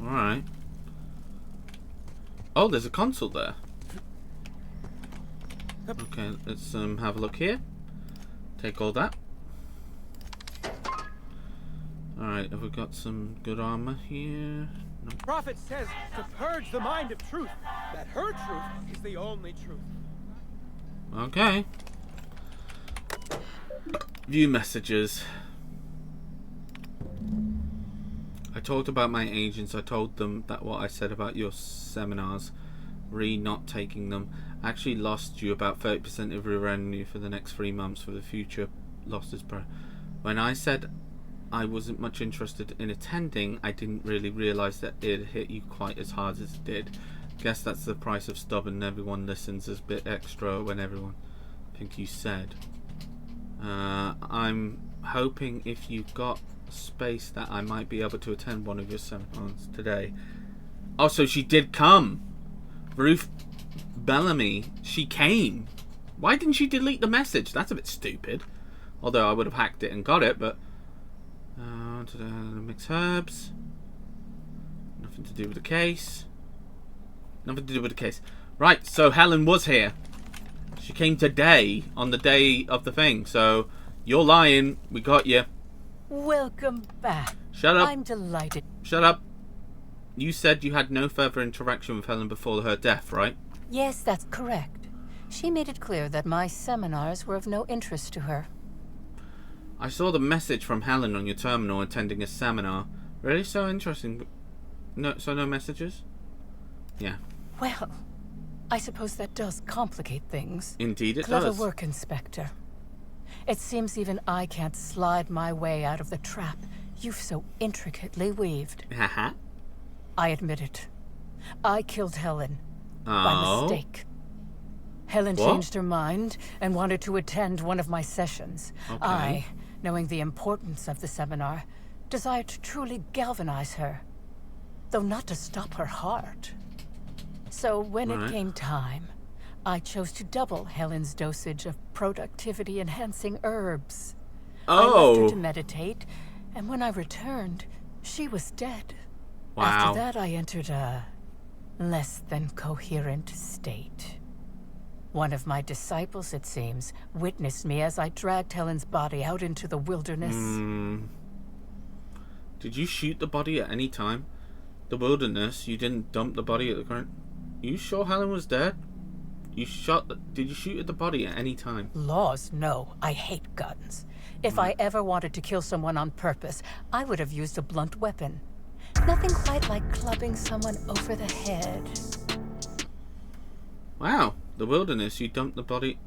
Alright. Oh, there's a console there. Okay, let's have a look here. Take all that. Alright, have we got some good armor here? No. Prophet says to purge the mind of truth, that her truth is the only truth. Okay. View messages. I talked about my agents. I told them that what I said about your seminars, not taking them, actually lost you about 30% of your revenue for the next 3 months for the future losses. When I said I wasn't much interested in attending, I didn't really realise that it hit you quite as hard as it did. Guess that's the price of stubborn. Everyone listens a bit extra when everyone think you said. I'm hoping if you got space that I might be able to attend one of your seminars today. Oh, so she did come. Ruth Bellamy, she came. Why didn't she delete the message? That's a bit stupid. Although I would have hacked it and got it, but mix herbs. Nothing to do with the case. Nothing to do with the case. Right, so Helen was here. She came today, on the day of the thing. So, you're lying. We got you. Welcome back. Shut up. I'm delighted. Shut up. You said you had no further interaction with Helen before her death, right? Yes, that's correct. She made it clear that my seminars were of no interest to her. I saw the message from Helen on your terminal attending a seminar. Really so interesting. No messages? Yeah. Well, I suppose that does complicate things. Indeed it Clever does. work, Inspector. It seems even I can't slide my way out of the trap you've so intricately weaved. Haha. I admit it. I killed Helen. By mistake. Helen changed her mind and wanted to attend one of my sessions. Okay. I, knowing the importance of the seminar, desired to truly galvanize her, though not to stop her heart. So when it came time, I chose to double Helen's dosage of productivity-enhancing herbs. I left her to meditate, and when I returned, she was dead. Wow. After that, I entered a less than coherent state. One of my disciples, it seems, witnessed me as I dragged Helen's body out into the wilderness. Did you shoot the body at any time? The wilderness, you didn't dump the body at the current... You sure Helen was dead? Did you shoot at the body at any time? Laws, no. I hate guns. If I ever wanted to kill someone on purpose, I would have used a blunt weapon. Nothing quite like clubbing someone over the head. Wow. The wilderness, you dumped the body...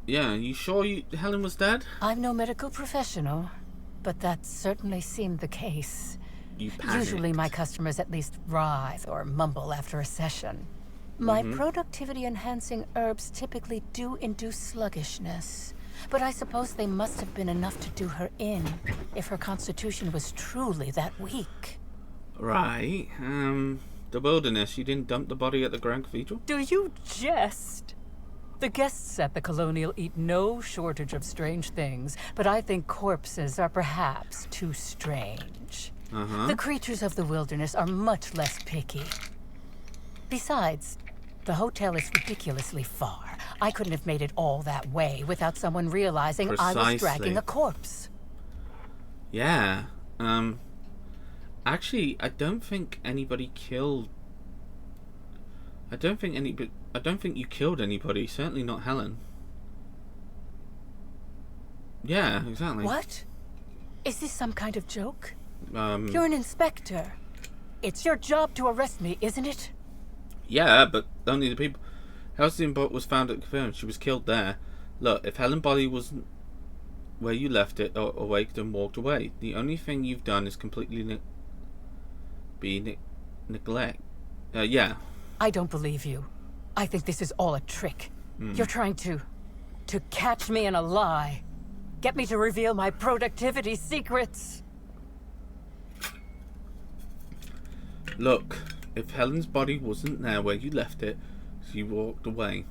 Yeah, you sure Helen was dead? I'm no medical professional, but that certainly seemed the case. You panicked. Usually my customers at least writhe or mumble after a session. My productivity-enhancing herbs typically do induce sluggishness, but I suppose they must have been enough to do her in, if her constitution was truly that weak. Right, the wilderness, you didn't dump the body at the Grand Cathedral? Do you jest? The guests at the Colonial eat no shortage of strange things, but I think corpses are perhaps too strange. The creatures of the wilderness are much less picky. Besides, the hotel is ridiculously far. I couldn't have made it all that way without someone realizing I was dragging a corpse. Yeah, actually, I don't think anybody killed... I don't think you killed anybody, certainly not Helen. Yeah, exactly. What? Is this some kind of joke? Um, You're an inspector. It's your job to arrest me, isn't it? Yeah, but only the people... Halcyon Bot was found at confirmed. She was killed there. Look, if Helen's body wasn't where you left it, or awaked and walked away, the only thing you've done is completely neglect. Yeah. I don't believe you. I think this is all a trick. You're trying to catch me in a lie. Get me to reveal my productivity secrets. Look, if Helen's body wasn't there where you left it, she walked away.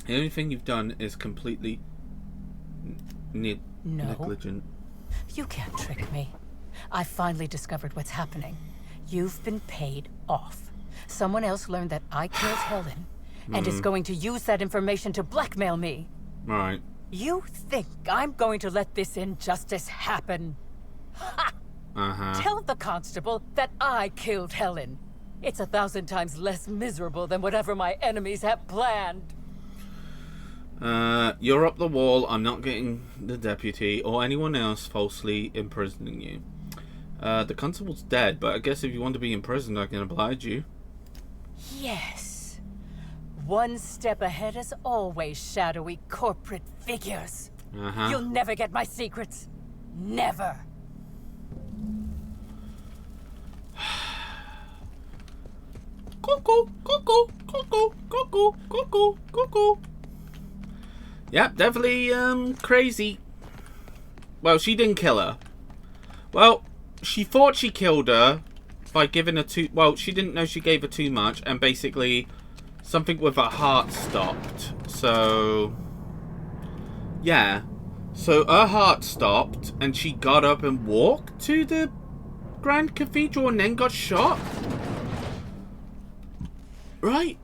The only thing you've done is completely negligent. You can't trick me. I finally discovered what's happening. You've been paid off. Someone else learned that I killed Helen, and is going to use that information to blackmail me. Right. You think I'm going to let this injustice happen? Ha! Tell the constable that I killed Helen. It's 1,000 times less miserable than whatever my enemies have planned. You're up the wall. I'm not getting the deputy or anyone else falsely imprisoning you. The constable's dead, but I guess if you want to be imprisoned, I can oblige you. Yes. One step ahead as always, shadowy corporate figures. You'll never get my secrets. Never. Cuckoo, cuckoo, cuckoo, cuckoo, cuckoo, cuckoo. Yep, definitely, crazy. Well, she didn't kill her. Well, she thought she killed her by giving her too... Well, she didn't know she gave her too much, and basically something with her heart stopped. So, yeah. So her heart stopped, and she got up and walked to the Grand Cathedral and then got shot. Right?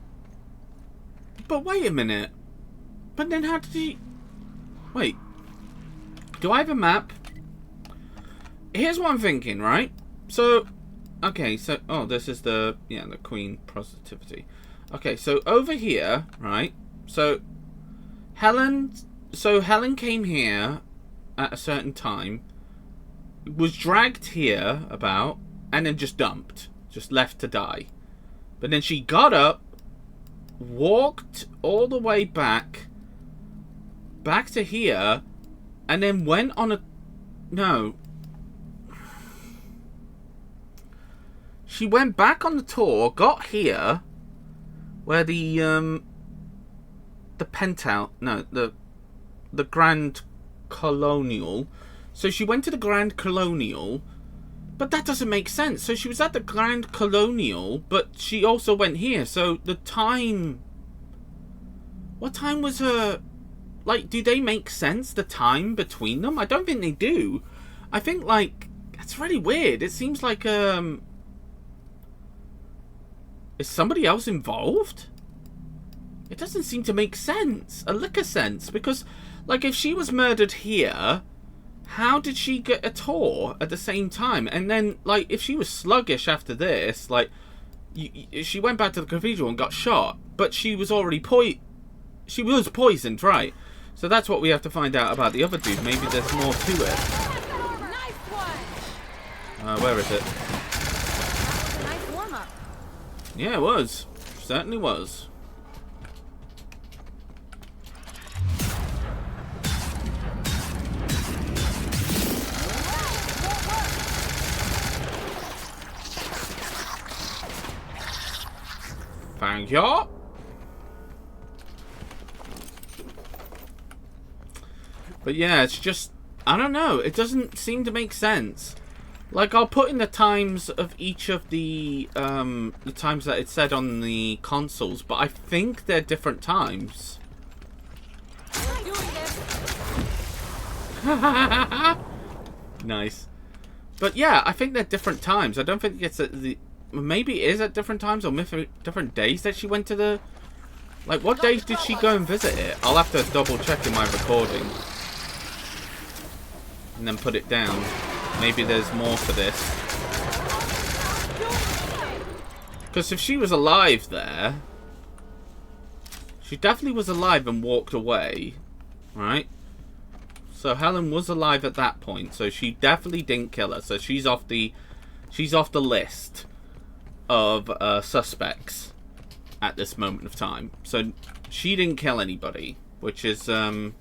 But wait a minute. But then how did he... Wait. Do I have a map? Here's what I'm thinking, right? So, okay, so... Oh, this is the... Yeah, the Queen Positivity. Okay, so over here, right? So, Helen... So, Helen came here at a certain time. Was dragged here about. And then just dumped. Just left to die. But then she got up, walked all the way back to here, and then went on a... No. She went back on the tour, got here, where the penthouse... No, the Grand Colonial. So she went to the Grand Colonial... But that doesn't make sense. So she was at the Grand Colonial, but she also went here. So the time... What time was her... Like, do they make sense, the time between them? I don't think they do. I think, like... That's really weird. It seems like, Is somebody else involved? It doesn't seem to make sense. A lick of sense. Because, like, if she was murdered here... How did she get a tour at the same time? And then, like, if she was sluggish after this, like, she went back to the cathedral and got shot, but she was already she was poisoned, right? So that's what we have to find out about the other dude. Maybe there's more to it. Nice one. Where is it? Nice warm-up. Yeah, it was. Certainly was. Thank you. But yeah, it's just... I don't know. It doesn't seem to make sense. Like, I'll put in the times of each of the times that it said on the consoles, but I think they're different times. We're doing this. Nice. But yeah, I think they're different times. I don't think it's at the... Maybe it is at different times or different days that she went to the... Like, what days did she go and visit it? I'll have to double check in my recording. And then put it down. Maybe there's more for this. Because if she was alive there... She definitely was alive and walked away. Right? So Helen was alive at that point. So she definitely didn't kill her. So she's off the list of suspects at this moment of time. So she didn't kill anybody, which is well,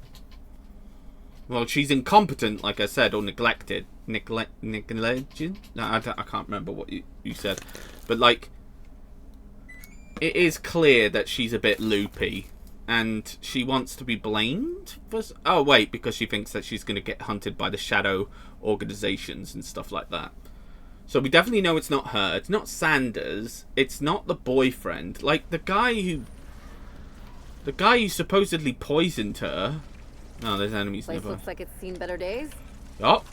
she's incompetent, like I said, or neglected. Neglected? No, I can't remember what you said, but like, it is clear that she's a bit loopy, and she wants to be blamed for... Oh wait, because she thinks that she's going to get hunted by the shadow organizations and stuff like that. So we definitely know it's not her. It's not Sanders. It's not the boyfriend. Like, the guy who supposedly poisoned her. Oh, there's enemies Place nearby. looks like it's seen better days. Oh.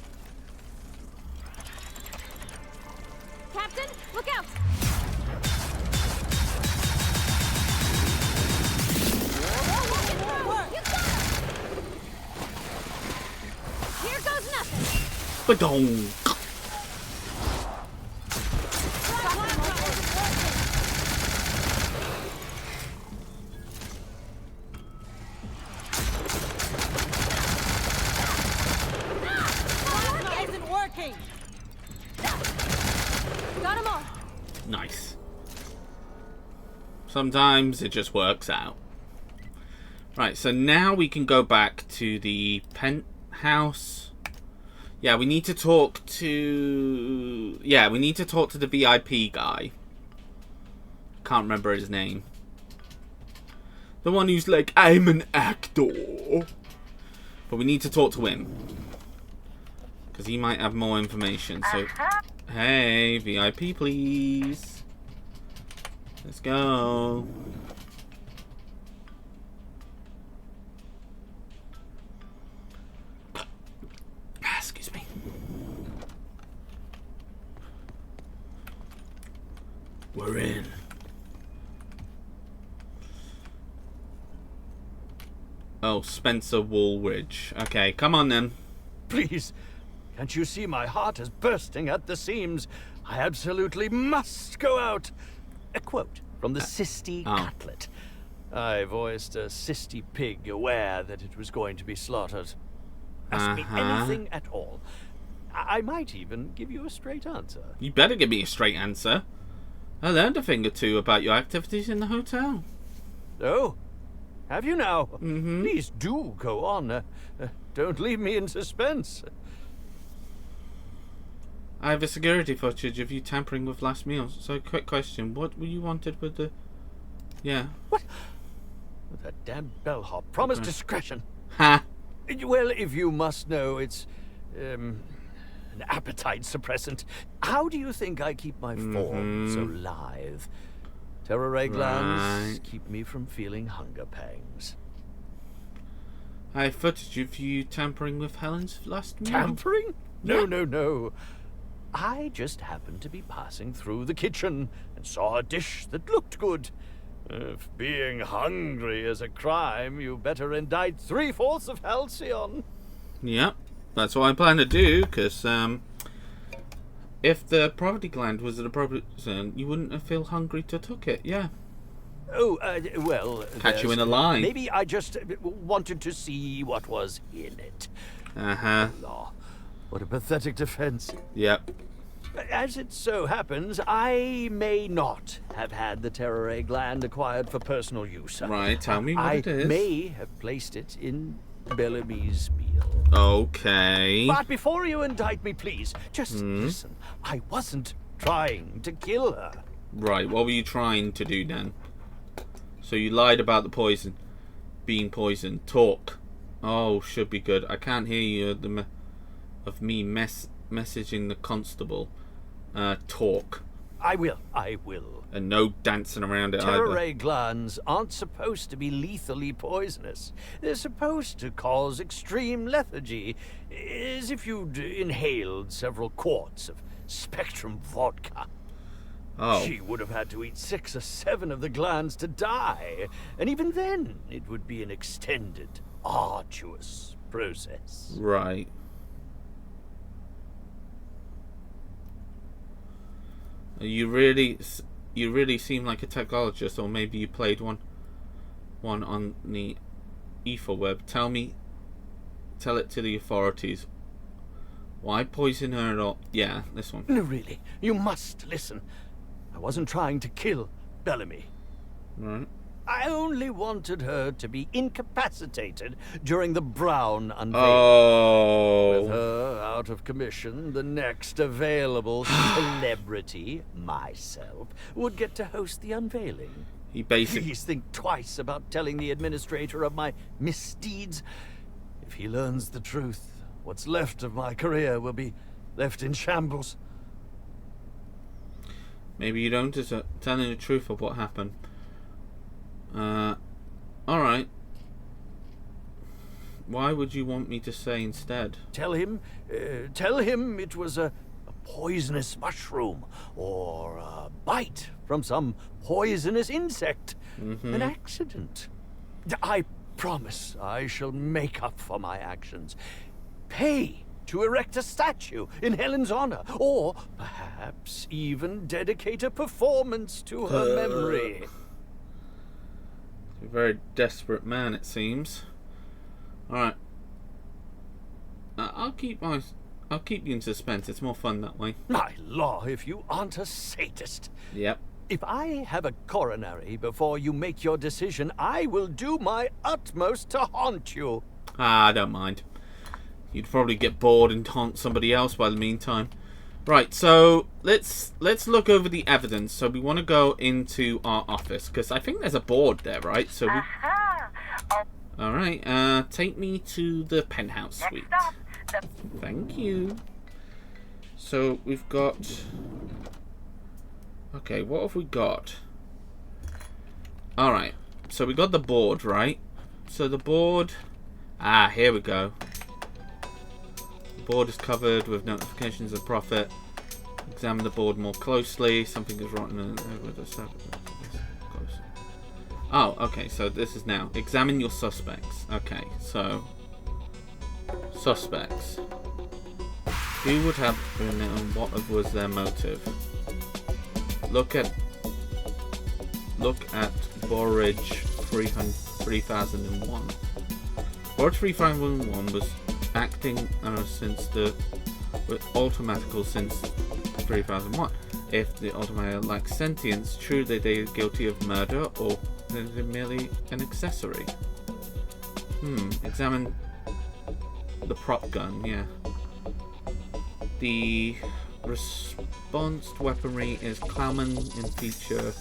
Look out! You got him! Here goes nothing! Ba-dong. Isn't working! Got him all! Nice. Sometimes it just works out. Right, so now we can go back to the penthouse. Yeah, we need to talk to... Yeah, we need to talk to the VIP guy. Can't remember his name. The one who's like, I'm an actor. But we need to talk to him. Because he might have more information. So, hey, VIP, please. Let's go. Excuse me. We're in. Oh, Spencer Woolridge. Okay, come on then. Please, can't you see my heart is bursting at the seams? I absolutely must go out. A quote from the Sisty Cutlet. I voiced a Sisty pig, aware that it was going to be slaughtered. Ask me anything at all. I might even give you a straight answer. You better give me a straight answer. I learned a thing or two about your activities in the hotel. Oh, have you now? Mm-hmm. Please do go on. Don't leave me in suspense. I have a security footage of you tampering with last meal. So, quick question. What were you wanted with the... Yeah. What? That damn bellhop promised discretion. Ha! Well, if you must know, it's an appetite suppressant. How do you think I keep my form so lithe? Terror glands keep me from feeling hunger pangs. I have footage of you tampering with Helen's last meal. Tampering? No. I just happened to be passing through the kitchen and saw a dish that looked good. If being hungry is a crime, you better indict 3/4 of Halcyon. Yep, that's what I plan to do, because if the poverty gland was an appropriate zone, you wouldn't feel hungry to took it, yeah. Oh, well... Catch you in a lie. Maybe I just wanted to see what was in it. Uh-huh. Oh, what a pathetic defense. Yep. As it so happens, I may not have had the terror gland acquired for personal use. Right, tell me what it is. I may have placed it in Bellamy's meal. Okay. But before you indict me, please, just listen. I wasn't trying to kill her. Right, what were you trying to do then? So you lied about the poison. Being poisoned. Talk. Oh, should be good. I can't hear you of me messaging the constable. Talk. I will. And no dancing around it either. Terror glands aren't supposed to be lethally poisonous. They're supposed to cause extreme lethargy, as if you'd inhaled several quarts of Spectrum vodka. Oh. She would have had to eat 6 or 7 of the glands to die, and even then it would be an extended, arduous process. Right. You really seem like a technologist, or maybe you played one on the ether web. Tell it to the authorities. Why poison her at all? Yeah, this one. No, really, you must listen. I wasn't trying to kill Bellamy. Right. I only wanted her to be incapacitated during the Brown unveiling. Oh. With her out of commission, the next available celebrity, myself, would get to host the unveiling. He basically... Please think twice about telling the administrator of my misdeeds. If he learns the truth, what's left of my career will be left in shambles. Maybe you don't deserve telling the truth of what happened. Alright. Why would you want me to say instead? Tell him it was a poisonous mushroom or a bite from some poisonous insect. An accident. I promise I shall make up for my actions. Pay to erect a statue in Helen's honor, or perhaps even dedicate a performance to her memory. A very desperate man, it seems. All right. I'll keep you in suspense. It's more fun that way. My law, if you aren't a sadist. Yep. If I have a coronary before you make your decision, I will do my utmost to haunt you. I don't mind. You'd probably get bored and haunt somebody else by the meantime. Right, so let's look over the evidence. So we want to go into our office because I think there's a board there, right? So we. All right. Take me to the penthouse suite. Thank you. So we've got. Okay, what have we got? All right. So we got the board, right? So the board. Here we go. The board is covered with notifications of profit. Examine the board more closely. Something is rotten. Oh, okay. So this is now. Examine your suspects. Okay, so suspects. Who would have been and what was their motive? Look at Borage 3001. Borage 3001 was acting with automatical since 3001. If the automatic lacks sentience, true that they are guilty of murder or they're merely an accessory. Examine the prop gun, yeah. The response weaponry is common in feature.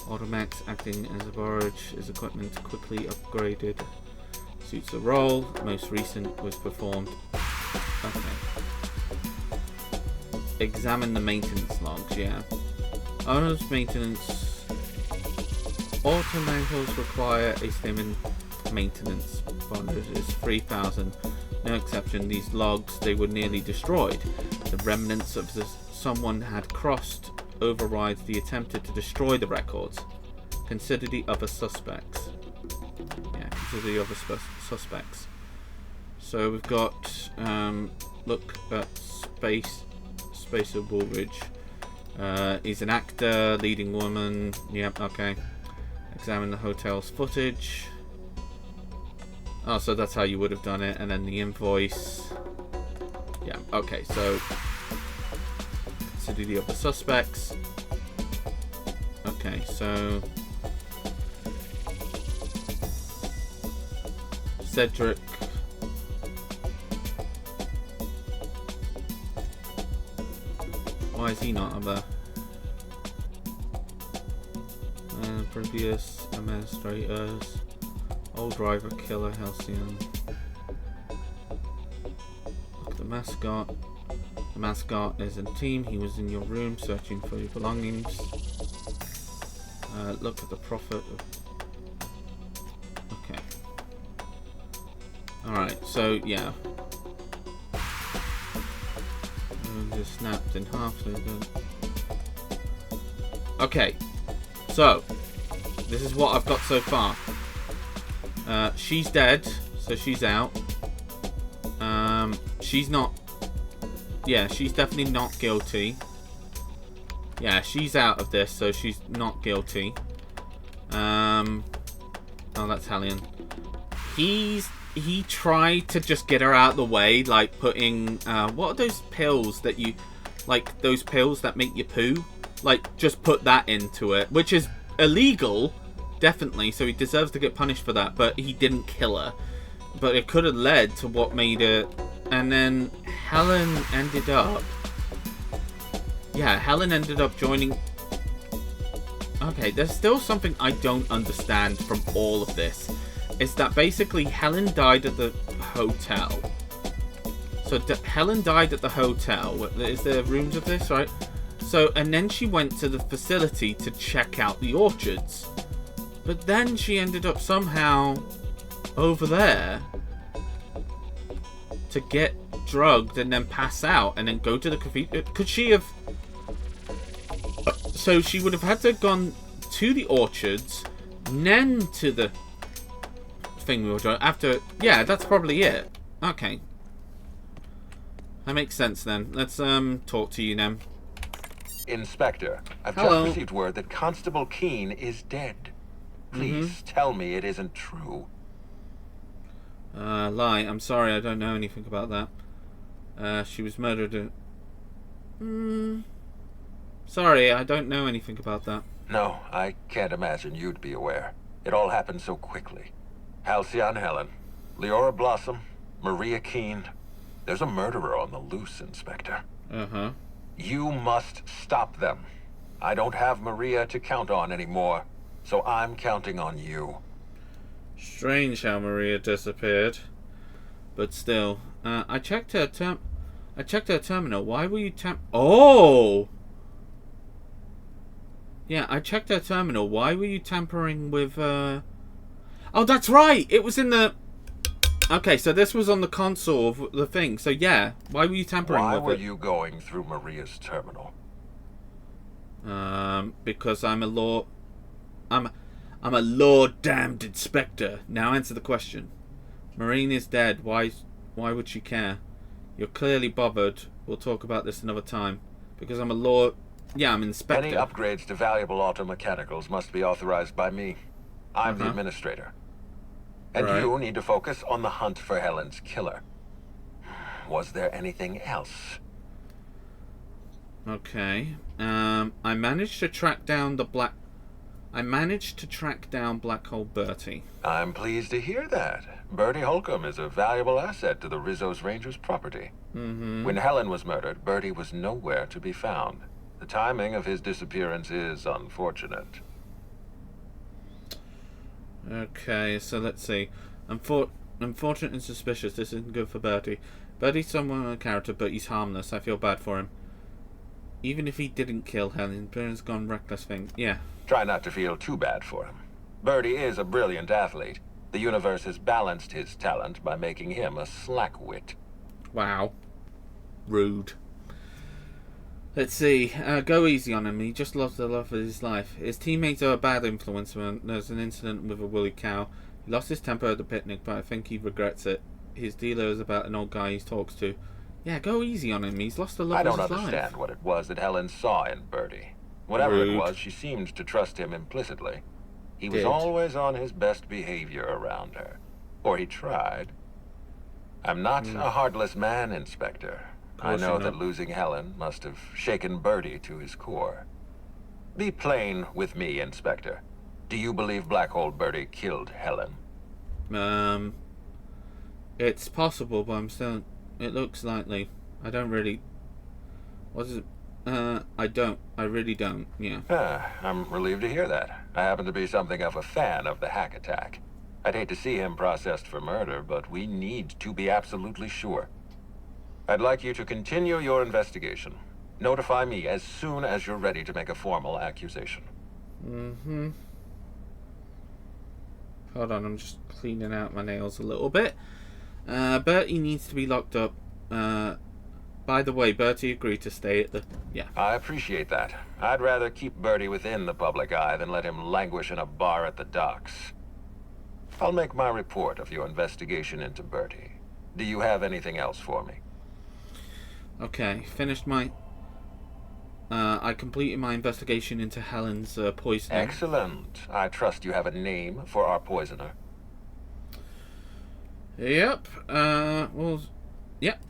Automatics acting as a barrage is equipment quickly upgraded. Suits the role. Most recent was performed. Okay. Examine the maintenance logs, yeah. Owner's maintenance. Automaticals require a statement maintenance. Bondage is 3,000. No exception. These logs, they were nearly destroyed. The remnants of someone had crossed overrides the attempted to destroy the records. Consider the other suspects. Yeah, consider the other suspects. So we've got look at Spacer Woolridge. He's an actor, leading woman. Yep, okay. Examine the hotel's footage. Oh, so that's how you would have done it, and then the invoice. Yeah, okay, so consider the other suspects. Okay, so Cedric. Why is he not up there? Previous administrators. Old driver, killer, Halcyon. Look at the mascot. The mascot is in the team. He was in your room searching for your belongings. Look at the profit. Okay. Alright, so yeah. Just snapped in half. So good. Okay. So, this is what I've got so far. She's dead, so she's out. She's not. Yeah, she's definitely not guilty. Yeah, she's out of this, so she's not guilty. Oh, that's Hellion. He tried to just get her out of the way, like putting what are those pills that you like? Those pills that make you poo. Like, just put that into it, which is illegal. Definitely, so he deserves to get punished for that, but he didn't kill her. But it could have led to what made it. And then Helen ended up. Yeah, Helen ended up joining. Okay, there's still something I don't understand from all of this. Is that basically Helen died at the hotel. So Helen died at the hotel. Is there rooms of this, right? So, and then she went to the facility to check out the orchards. But then she ended up somehow over there to get drugged and then pass out and then go to the cathedral? Could she have... So she would have had to have gone to the orchards, then to the thing we were doing after... Yeah, that's probably it. Okay. That makes sense then. Let's talk to you now. Inspector, I've Hello. just received word that Constable Keene is dead. Please tell me it isn't true. Lie. I'm sorry, I don't know anything about that. She was murdered. Sorry, I don't know anything about that. No, I can't imagine you'd be aware. It all happened so quickly. Halcyon Helen, Leora Blossom, Maria Keene. There's a murderer on the loose, Inspector. Uh-huh. You must stop them. I don't have Maria to count on anymore, so I'm counting on you. Strange how Maria disappeared. But still. I checked her terminal. Why were you Oh! Yeah, I checked her terminal. Why were you tampering with, Oh, that's right! It was in the... Okay, so this was on the console of the thing. So, yeah. Why were you tampering with it? Why were you going through Maria's terminal? Because I'm a law... I'm a law-damned inspector. Now answer the question. Marine is dead. Why would she care? You're clearly bothered. We'll talk about this another time. Because I'm a law... Yeah, I'm an inspector. Any upgrades to valuable automechanicals must be authorized by me. I'm the administrator. And Right. you need to focus on the hunt for Helen's killer. Was there anything else? Okay. I managed to track down Black Hole Bertie. I'm pleased to hear that. Bertie Holcomb is a valuable asset to the Rizzo's Rangers property. When Helen was murdered, Bertie was nowhere to be found. The timing of his disappearance is unfortunate. Okay, so let's see. Unfortunate and suspicious. This isn't good for Bertie. Bertie's someone of a character, but he's harmless. I feel bad for him. Even if he didn't kill Helen, Burns gone reckless thing. Yeah. Try not to feel too bad for him. Bertie is a brilliant athlete. The universe has balanced his talent by making him a slackwit. Wow. Rude. Let's see. Go easy on him. He just lost the love of his life. His teammates are a bad influence when there's an incident with a woolly cow. He lost his temper at the picnic, but I think he regrets it. His dealer is about an old guy he talks to. Yeah, go easy on him. He's lost the love of his life. I don't understand what it was that Helen saw in Bertie. Whatever Rude. it was, she seemed to trust him implicitly. He was Did. always on his best behavior around her. Or he tried. I'm not a heartless man, Inspector. I course know you're that not. losing Helen must have shaken Bertie to his core. Be plain with me, Inspector. Do you believe Black Hole Bertie killed Helen? It's possible, but I'm still... It looks likely. I don't really... What is it? I don't. I really don't. Yeah. I'm relieved to hear that. I happen to be something of a fan of the hack attack. I'd hate to see him processed for murder, but we need to be absolutely sure. I'd like you to continue your investigation. Notify me as soon as you're ready to make a formal accusation. Hold on, I'm just cleaning out my nails a little bit. Bertie needs to be locked up. By the way, Bertie agreed to stay at the... Yeah. I appreciate that. I'd rather keep Bertie within the public eye than let him languish in a bar at the docks. I'll make my report of your investigation into Bertie. Do you have anything else for me? Okay, finished my... I completed my investigation into Helen's poisoning. Excellent. I trust you have a name for our poisoner. Yep. Well... Yep.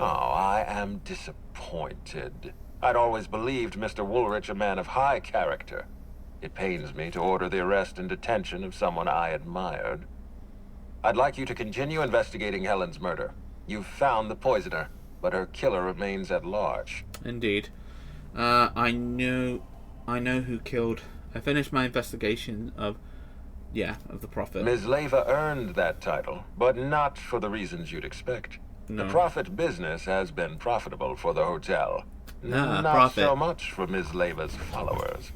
Oh, I am disappointed. I'd always believed Mr. Woolrich a man of high character. It pains me to order the arrest and detention of someone I admired. I'd like you to continue investigating Helen's murder. You've found the poisoner, but her killer remains at large. Indeed. I know who killed... I finished my investigation of... Yeah, of the Prophet. Ms. Leva earned that title, but not for the reasons you'd expect. No. The Prophet business has been profitable for the hotel. Nah, Not Prophet. so much for Ms. Leva's followers.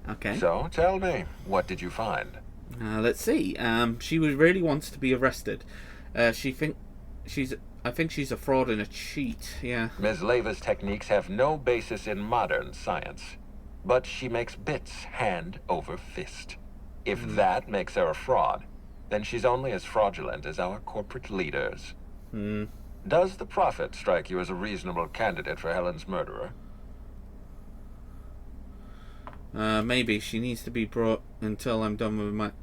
Okay. So, tell me, what did you find? Let's see. She really wants to be arrested. She's I think she's a fraud and a cheat, yeah. Ms. Leva's techniques have no basis in modern science, but she makes bits hand over fist. If that makes her a fraud, then she's only as fraudulent as our corporate leaders. Does the Prophet strike you as a reasonable candidate for Helen's murderer? Maybe. She needs to be brought until I'm done with my...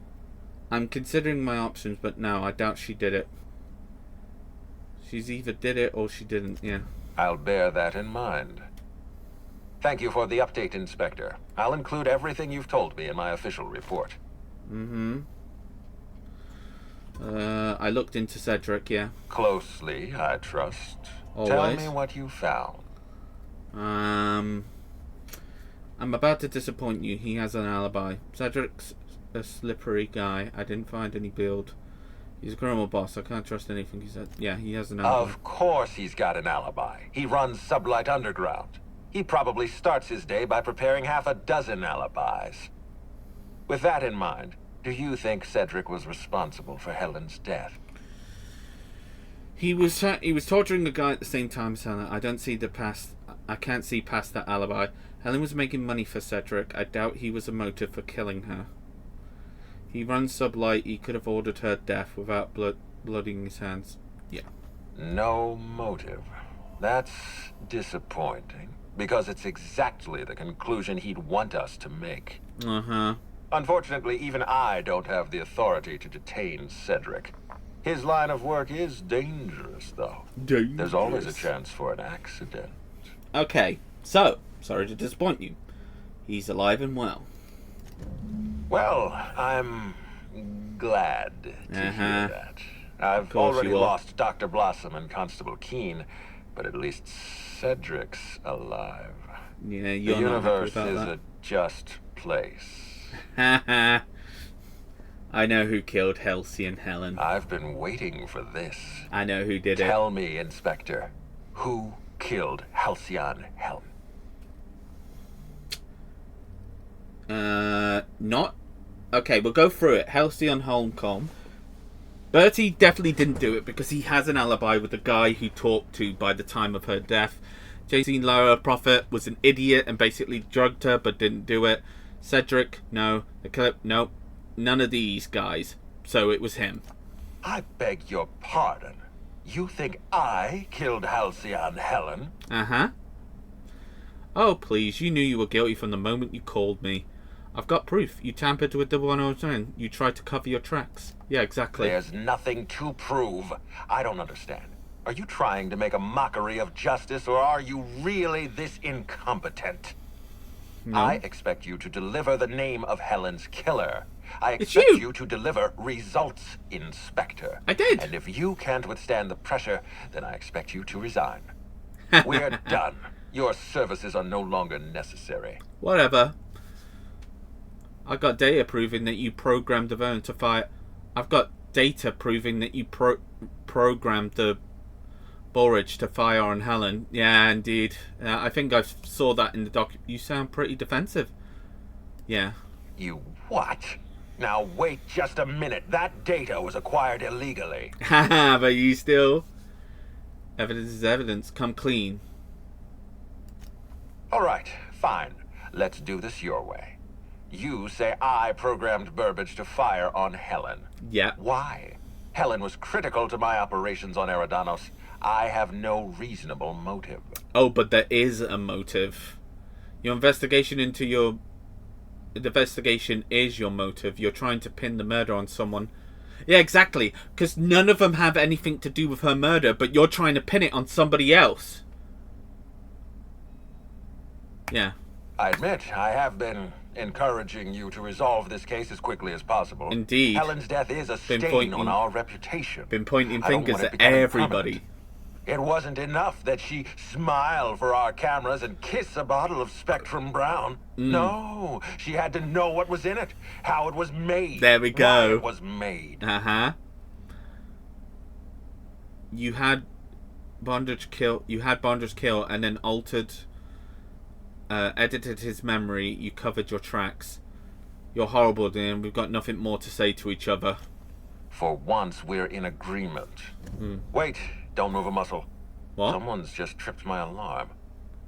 I'm considering my options, but no, I doubt she did it. She's either did it or she didn't, yeah. I'll bear that in mind. Thank you for the update, Inspector. I'll include everything you've told me in my official report. I looked into Cedric, yeah. Closely, I trust. Always. Tell me what you found. I'm about to disappoint you. He has an alibi. Cedric's a slippery guy. I didn't find any build. He's a criminal boss. I can't trust anything he said. Yeah, he has an alibi. Of course he's got an alibi. He runs Sublight Underground. He probably starts his day by preparing half a dozen alibis. With that in mind, do you think Cedric was responsible for Helen's death? He was torturing the guy at the same time as Helen. I don't see the past. I can't see past that alibi. Helen was making money for Cedric. I doubt he was a motive for killing her. He runs Sublight. He could have ordered her death without blooding his hands. Yeah. No motive. That's disappointing, because it's exactly the conclusion he'd want us to make. Unfortunately, even I don't have the authority to detain Cedric. His line of work is dangerous, though. There's always a chance for an accident. Okay, so, sorry to disappoint you. He's alive and well. Well, I'm glad to hear that. I've already lost Dr. Blossom and Constable Keene, but at least Cedric's alive. Yeah, you're the universe not happy is about a just place. that. I know who killed Halsey and Helen. I've been waiting for this. I know who did it. Tell me, Inspector, who killed Halcyon Helen? Not... Okay, we'll go through it. Halcyon Holmcomb. Bertie definitely didn't do it because he has an alibi with the guy who talked to by the time of her death. Jason Lara Prophet was an idiot and basically drugged her but didn't do it. Cedric, no. The clip, no. None of these guys. So it was him. I beg your pardon. You think I killed Halcyon Helen? Oh, please. You knew you were guilty from the moment you called me. I've got proof. You tampered with the 109. You tried to cover your tracks. Yeah, exactly. There's nothing to prove. I don't understand. Are you trying to make a mockery of justice, or are you really this incompetent? No. I expect you to deliver the name of Helen's killer. I expect you to deliver results, Inspector. I did. And if you can't withstand the pressure, then I expect you to resign. We're done. Your services are no longer necessary. Whatever. I got data proving that you programmed the Vernon to fire. I've got data proving that you programmed the Borage to fire on Helen. Yeah, indeed. I think I saw that in the doc. You sound pretty defensive. Yeah. You what? Now wait just a minute. That data was acquired illegally. Haha, but you still... Evidence is evidence. Come clean. All right, fine. Let's do this your way. You say I programmed Burbage to fire on Helen. Yeah. Why? Helen was critical to my operations on Eridanos. I have no reasonable motive. Oh, but there is a motive. Your investigation into your... The investigation is your motive. You're trying to pin the murder on someone. Yeah, exactly. Because none of them have anything to do with her murder, but you're trying to pin it on somebody else. Yeah. I admit, I have been encouraging you to resolve this case as quickly as possible. Indeed. Helen's death is a stain on our reputation. Been pointing fingers at everybody. Permanent. It wasn't enough that she smile for our cameras and kiss a bottle of Spectrum Brown. No, she had to know what was in it, how it was made. There we go. Why it was made. You had Bondage kill. You had Bondage kill, and then altered, edited his memory. You covered your tracks. You're horrible, Dan. We've got nothing more to say to each other. For once, we're in agreement. Wait. Don't move a muscle. What? Someone's just tripped my alarm.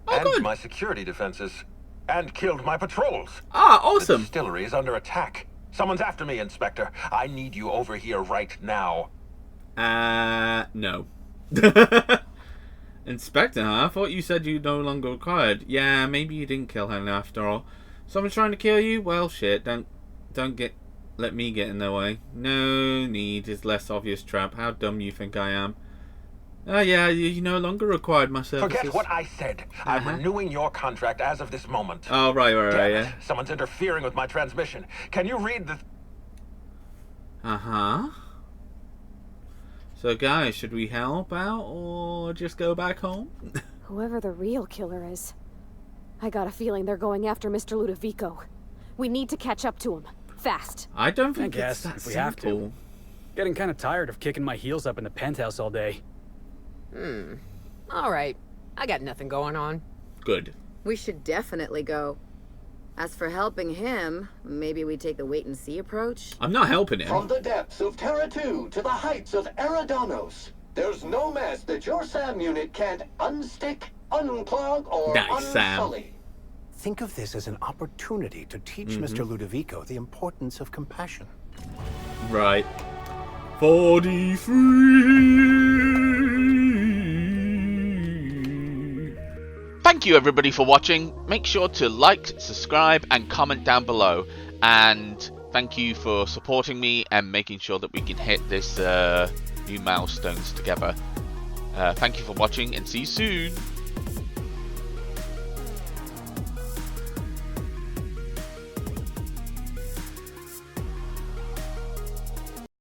Oh, and good. my security defenses. And killed my patrols. Ah, The awesome. distillery is under attack. Someone's after me, Inspector. I need you over here right now. No. Inspector, huh? I thought you said you no longer required. Yeah, maybe you didn't kill her after all. Someone's trying to kill you? Well, shit. Don't let me get in their way. No need is less obvious trap. How dumb you think I am? Oh yeah, you no longer required my services. Forget what I said. I'm renewing your contract as of this moment. Oh, right, Damn it. yeah. Someone's interfering with my transmission. Can you read the... Uh-huh. So, guys, should we help out or just go back home? Whoever the real killer is, I got a feeling they're going after Mr. Ludovico. We need to catch up to him. Fast. I don't think I guess, it's that if we have to. simple. Getting kind of tired of kicking my heels up in the penthouse all day. All right. I got nothing going on. Good. We should definitely go. As for helping him, maybe we take the wait-and-see approach? I'm not helping him. From the depths of Terra 2 to the heights of Eridanos, there's no mess that your SAM unit can't unstick, unclog, or Nice, Sam. unsully. Think of this as an opportunity to teach Mr. Ludovico the importance of compassion. Right. 43. Thank you everybody for watching. Make sure to like, subscribe and comment down below. And thank you for supporting me and making sure that we can hit this new milestones together. Thank you for watching and see you soon.